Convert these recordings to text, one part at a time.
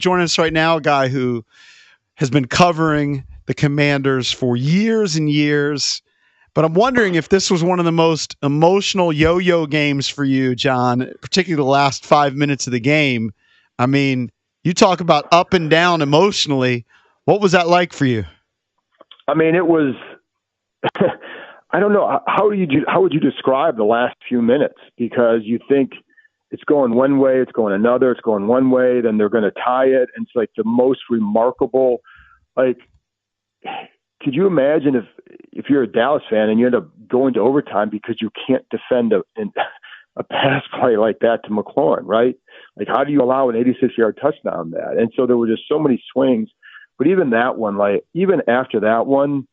Joining us right now, a guy who has been covering the Commanders for years and years. But I'm wondering if this was one of the most emotional yo-yo games for you, John, particularly the last 5 minutes of the game. I mean, you talk about up and down emotionally. What was that like for you? I mean, it was I don't know. How would you describe the last few minutes? Because you think it's going one way, it's going another, it's going one way, then they're going to tie it. And it's like the most remarkable, like, could you imagine if you're a Dallas fan and you end up going to overtime because you can't defend a pass play like that to McLaurin, right? Like, how do you allow an 86-yard touchdown that? And so there were just so many swings. But even that one, like, even after that one,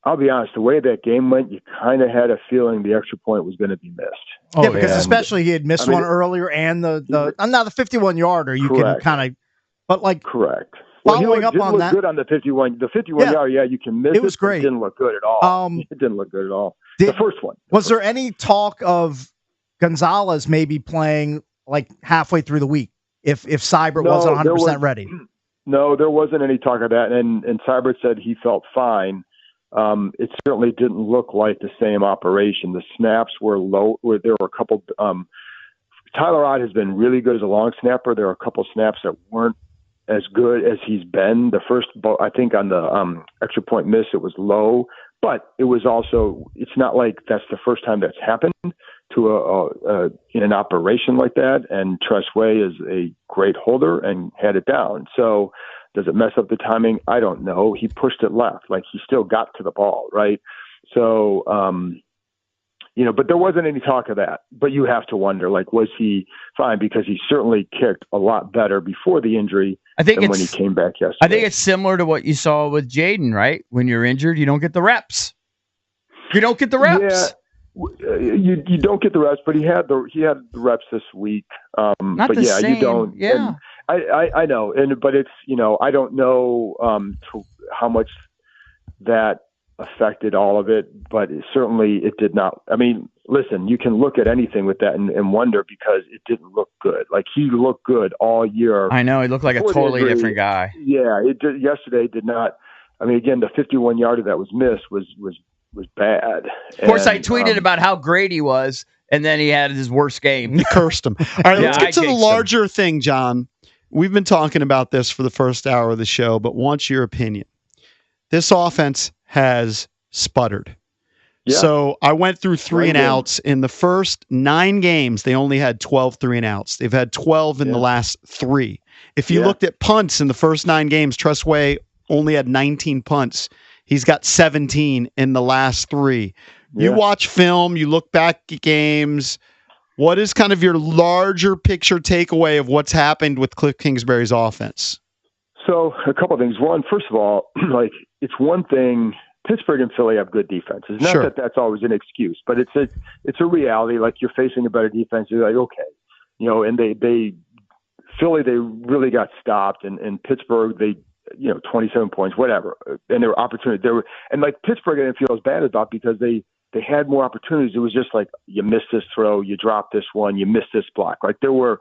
I'll be honest, the way that game went, you kind of had a feeling the extra point was going to be missed. Yeah, because especially he had missed one earlier and the 51-yarder, you correct. can kind of, but like correct. Following up on that, good on the 51 yard. Yeah, you can miss it. It was great. It didn't look good at all. It didn't look good at all. The first one. Was there any talk of Gonzalez maybe playing like halfway through the week if Seibert wasn't 100% ready? No, there wasn't any talk of that, and Seibert said he felt fine. It certainly didn't look like the same operation. The snaps were low. There were a couple. Tyler Ott has been really good as a long snapper. There are a couple snaps that weren't as good as he's been. The first, I think, on the extra point miss, it was low, but it was also. It's not like that's the first time that's happened to in an operation like that. And Tressway is a great holder and had it down. So. Does it mess up the timing? I don't know. He pushed it left. Like, he still got to the ball, right? So, but there wasn't any talk of that. But you have to wonder, like, was he fine? Because he certainly kicked a lot better before the injury than when he came back yesterday. I think it's similar to what you saw with Jaden, right? When you're injured, you don't get the reps. You don't get the reps. Yeah, you don't get the reps, but he had the reps this week. Not but the yeah, same. you don't. Yeah. And I know, but it's I don't know how much that affected all of it, but it did not. I mean, listen, you can look at anything with that and wonder because it didn't look good. Like, he looked good all year. I know, he looked like a totally different guy. Yeah, yesterday did not. I mean, again, the 51-yarder that was missed was bad. Of course, I tweeted about how great he was, and then he had his worst game. You cursed him. All right, let's get to the larger thing, John. We've been talking about this for the first hour of the show, but want your opinion. This offense has sputtered. Yeah. So I went through 3-and-outs. In the first 9 games, they only had 12 3-and-outs. They've had 12 in the last 3. If you looked at punts in the first 9 games, Tressway only had 19 punts. He's got 17 in the last 3. You watch film, you look back at games. What is kind of your larger picture takeaway of what's happened with Cliff Kingsbury's offense? So a couple of things. One, first of all, like, it's one thing. Pittsburgh and Philly have good defenses. Not that that's always an excuse, but it's a reality. Like, you're facing a better defense. You're like, okay, and Philly, they really got stopped, and Pittsburgh, they 27 points, whatever, and there were opportunities. And like, Pittsburgh, I didn't feel as bad about because they had more opportunities. It was just like, you missed this throw, you dropped this one, you missed this block. Like, there were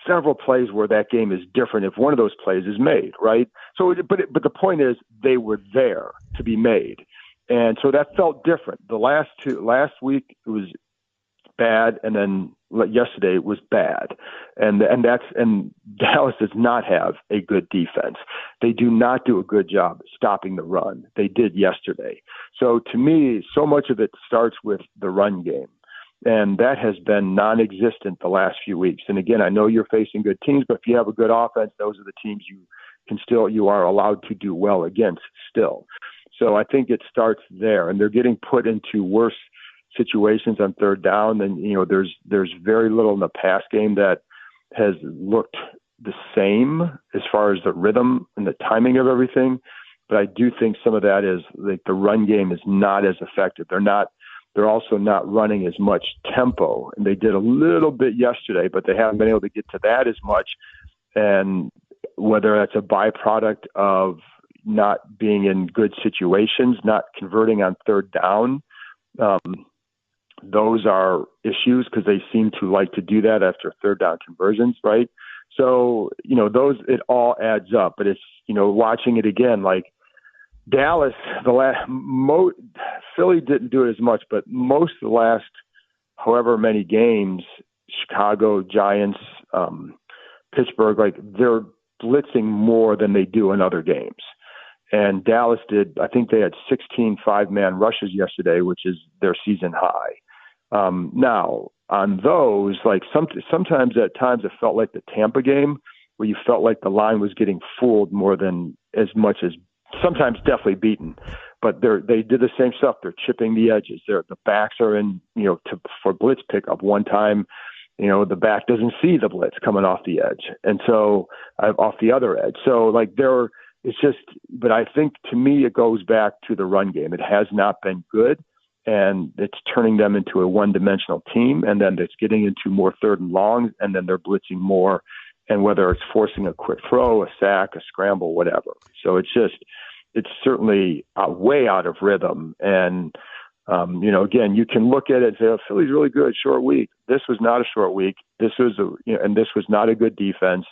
several plays where that game is different if one of those plays is made, right? So, but the point is, they were there to be made, and so that felt different. Last week it was bad, and then yesterday it was bad, and Dallas does not have a good defense. They do not do a good job stopping the run. They did yesterday. So to me, so much of it starts with the run game, and that has been non-existent the last few weeks. And again, I know you're facing good teams, but if you have a good offense, those are the teams you are allowed to do well against still. So I think it starts there, and they're getting put into worse situations on third down. And there's very little in the pass game that has looked the same as far as the rhythm and the timing of everything. But I do think some of that is like the run game is not as effective. They're also not running as much tempo, and they did a little bit yesterday, but they haven't been able to get to that as much. And whether that's a byproduct of not being in good situations, not converting on third down, those are issues because they seem to like to do that after third down conversions, right? So, it all adds up. But it's, watching it again, like Dallas, Philly didn't do it as much, but most of the last however many games, Chicago, Giants, Pittsburgh, like they're blitzing more than they do in other games. And Dallas I think they had 16 5-man rushes yesterday, which is their season high. Now, on those, like sometimes at times it felt like the Tampa game where you felt like the line was getting fooled more than as much as sometimes definitely beaten. But they did the same stuff. They're chipping the edges. The backs are in, for blitz pickup. One time, the back doesn't see the blitz coming off the edge. And so off the other edge. So like but I think to me, it goes back to the run game. It has not been good, and it's turning them into a one-dimensional team. And then it's getting into more third and longs, and then they're blitzing more. And whether it's forcing a quick throw, a sack, a scramble, whatever. So it's certainly way out of rhythm. And, again, you can look at it and say, oh, Philly's really good, short week. This was not a short week. This was and this was not a good defense.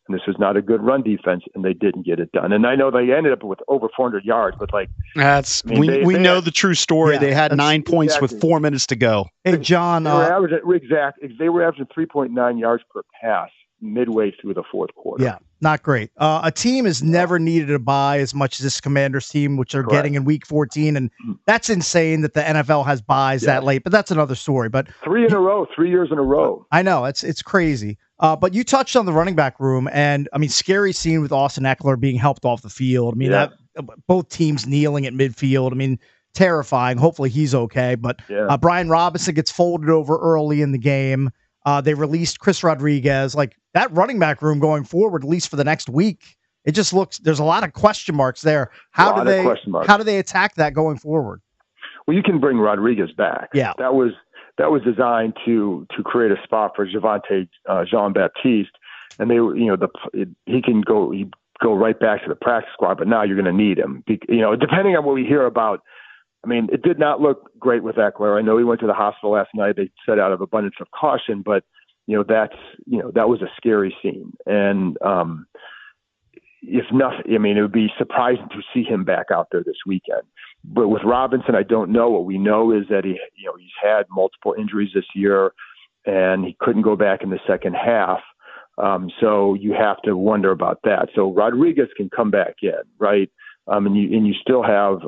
And this was not a good run defense, and they didn't get it done. And I know they ended up with over 400 yards, but we know the true story. Yeah, they had 9 points with 4 minutes to go. Hey, John, they were averaging 3.9 yards per pass midway through the fourth quarter. Yeah, not great. A team is never needed to buy as much as this Commanders team, which they're getting in Week 14, and that's insane that the NFL has buys that late. But that's another story. But 3 years in a row. I know it's crazy. But you touched on the running back room, and I mean, scary scene with Austin Eckler being helped off the field. I mean, that both teams kneeling at midfield. I mean, terrifying. Hopefully he's okay. But Brian Robinson gets folded over early in the game. They released Chris Rodriguez. Like that running back room going forward, at least for the next week, it just there's a lot of question marks there. How do they attack that going forward? Well, you can bring Rodriguez back. Yeah. That was designed to create a spot for Javonte Jean-Baptiste, and he can go right back to the practice squad. But now you're going to need him. Depending on what we hear about. I mean, it did not look great with Eckler. I know he went to the hospital last night. They said out of abundance of caution, but that was a scary scene. And if nothing, I mean, it would be surprising to see him back out there this weekend. But with Robinson, I don't know. What we know is that he's had multiple injuries this year, and he couldn't go back in the second half. So you have to wonder about that. So Rodriguez can come back in, right? And you still have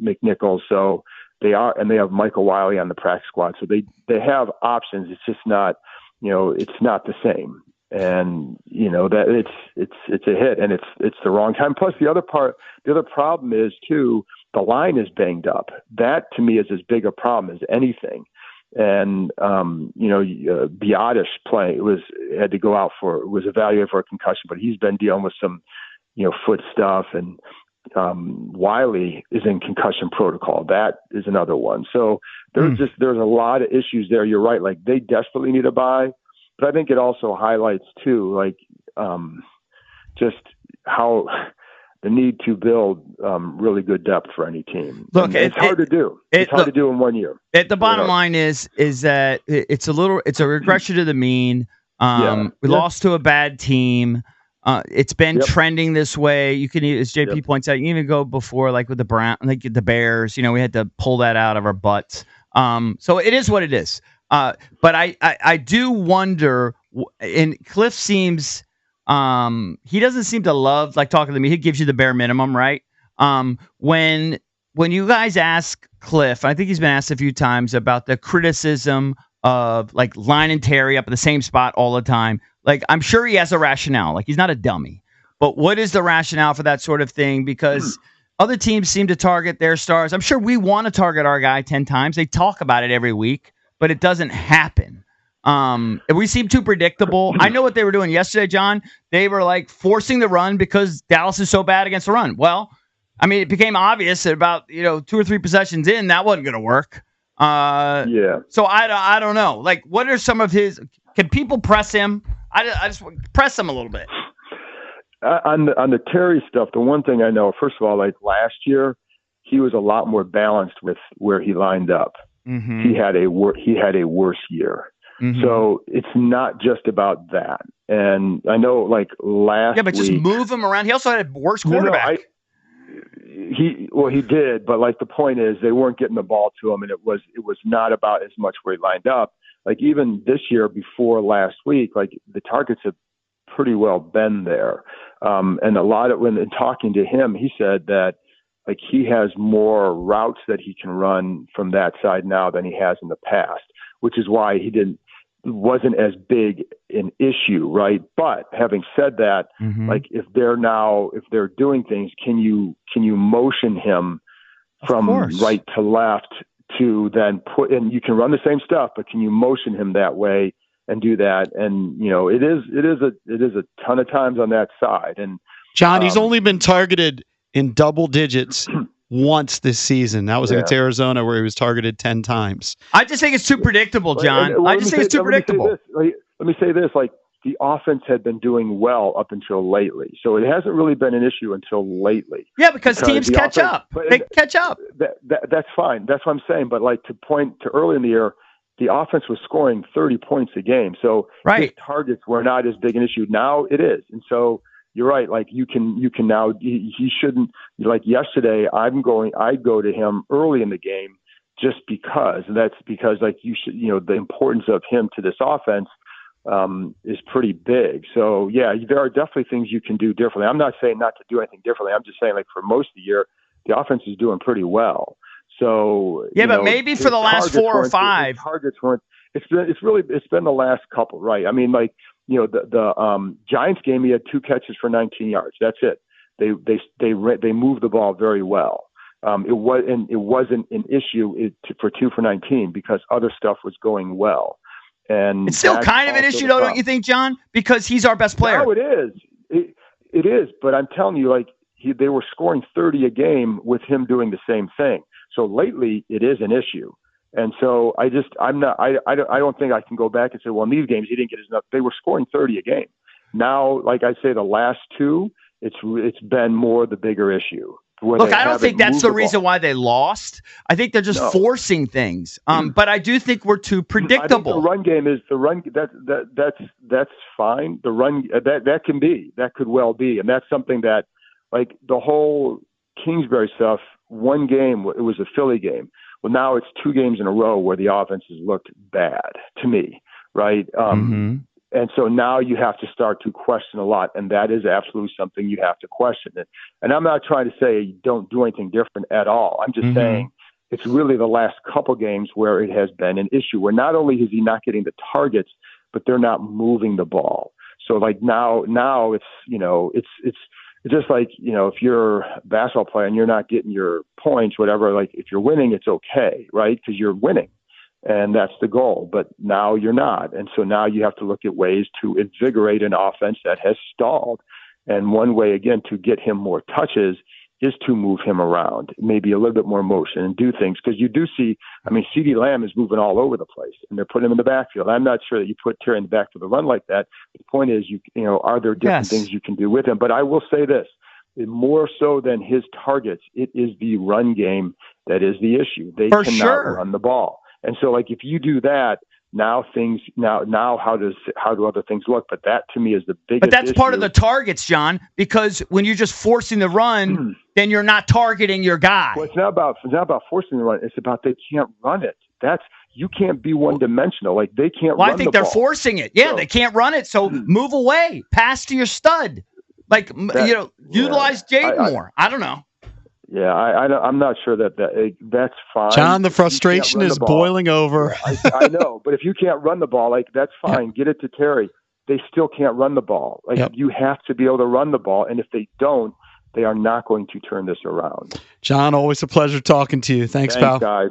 McNichols, so they have Michael Wiley on the practice squad, so they have options. It's just not, it's not the same, and that it's a hit, and it's the wrong time. Plus the other problem is too, the line is banged up. That to me is as big a problem as anything. And Biotish had to go out was evaluated for a concussion, but he's been dealing with some foot stuff, and Wiley is in concussion protocol. That is another one. So there's a lot of issues there. You're right. Like they desperately need a buy, but I think it also highlights too, like just how the need to build really good depth for any team. Look, it's hard to do. It's hard to do in 1 year. The bottom line is that it's a regression to the mean. We lost to a bad team. It's been trending this way. You can, as JP points out, you can even go before, like with the Bears. We had to pull that out of our butts. So it is what it is. But I do wonder. And Cliff seems, he doesn't seem to love like talking to me. He gives you the bare minimum, right? When you guys ask Cliff, I think he's been asked a few times about the criticism of like Line and Terry up at the same spot all the time. Like, I'm sure he has a rationale. Like, he's not a dummy. But what is the rationale for that sort of thing? Because other teams seem to target their stars. I'm sure we want to target our guy 10 times. They talk about it every week, but it doesn't happen. We seem too predictable. I know what they were doing yesterday, John. They were like forcing the run because Dallas is so bad against the run. Well, I mean, it became obvious that about 2 or 3 possessions in, that wasn't going to work. So I don't know. Like, what are some of his? Can people press him? I just press him a little bit. On the Terry stuff, the one thing I know, first of all, like last year, he was a lot more balanced with where he lined up. Mm-hmm. He had a worse year. Mm-hmm. So it's not just about that. And I know, like last but just week, move him around. He also had a worse quarterback. He did, but like the point is they weren't getting the ball to him, and it was not about as much where he lined up. Like even this year before last week, like the targets have pretty well been there. And a lot of when talking to him, he said that like he has more routes that he can run from that side now than he has in the past, which is why wasn't as big an issue, right? But having said that, like if they're doing things, can you motion him from right to left to then put in? You can run the same stuff, but can you motion him that way and do that? And it is a ton of times on that side. And John, he's only been targeted in double digits once this season. That was against Arizona, where he was targeted 10 times. I just think it's too predictable, John. I just think it's too predictable. Let me say this, like the offense had been doing well up until lately. So it hasn't really been an issue until lately. Yeah, because teams catch up. They catch up. That's fine. That's what I'm saying. But like to point to early in the year, the offense was scoring 30 points a game. So his targets were not as big an issue. Now it is. And so you're right. Like you can now, he shouldn't, like yesterday, I go to him early in the game just because, and that's because like you should, the importance of him to this offense is pretty big. So yeah, there are definitely things you can do differently. I'm not saying not to do anything differently. I'm just saying like for most of the year, the offense is doing pretty well. So but maybe for the last 4 or 5 targets weren't. It's been the last couple, right? I mean, like the Giants game, he had 2 catches for 19 yards. That's it. They moved the ball very well. It wasn't an issue for 2 for 19 because other stuff was going well. And it's still kind of an issue, though, don't you think, John? Because he's our best player. No, it is. It is. But I'm telling you, like they were scoring 30 a game with him doing the same thing. So lately, it is an issue. And so I don't think I can go back and say, well, in these games he didn't get enough. They were scoring 30 a game. Now, like I say, the last 2, it's been more the bigger issue. Look, I don't think that's the reason why they lost. I think they're just forcing things. But I do think we're too predictable. I think the run game is that's fine. The run that could well be, and that's something that like the whole Kingsbury stuff. One game, it was a Philly game. Well, now it's 2 games in a row where the offense has looked bad to me, right? And so now you have to start to question a lot, and that is absolutely something you have to question. And I'm not trying to say don't do anything different at all. I'm just saying it's really the last couple games where it has been an issue, where not only is he not getting the targets, but they're not moving the ball. So like now it's it's just like, if you're a basketball player and you're not getting your points, whatever, like if you're winning, it's okay, right? Because you're winning. And that's the goal. But now you're not. And so now you have to look at ways to invigorate an offense that has stalled. And one way, again, to get him more touches is to move him around, maybe a little bit more motion and do things. Because you do see, CeeDee Lamb is moving all over the place, and they're putting him in the backfield. I'm not sure that you put Terry in the backfield to run like that. The point is, are there different things you can do with him? But I will say this, more so than his targets, it is the run game that is the issue. They cannot run the ball. And so, like, if you do that, now how do other things look? But that to me is the biggest. But that's issue. part of the targets, John. Because when you're just forcing the run, then you're not targeting your guy. Well, it's not about forcing the run. It's about they can't run it. You can't be one dimensional. Like they can't. Well, run I think the they're ball. forcing it. Yeah, they can't run it. So move away. Pass to your stud. Like utilize Jaden more. I don't know. Yeah, I'm not sure that's fine. John, the frustration is boiling over. I know, but if you can't run the ball, like that's fine. Get it to Terry. They still can't run the ball. Like you have to be able to run the ball, and if they don't, they are not going to turn this around. John, always a pleasure talking to you. Thanks, pal. Guys.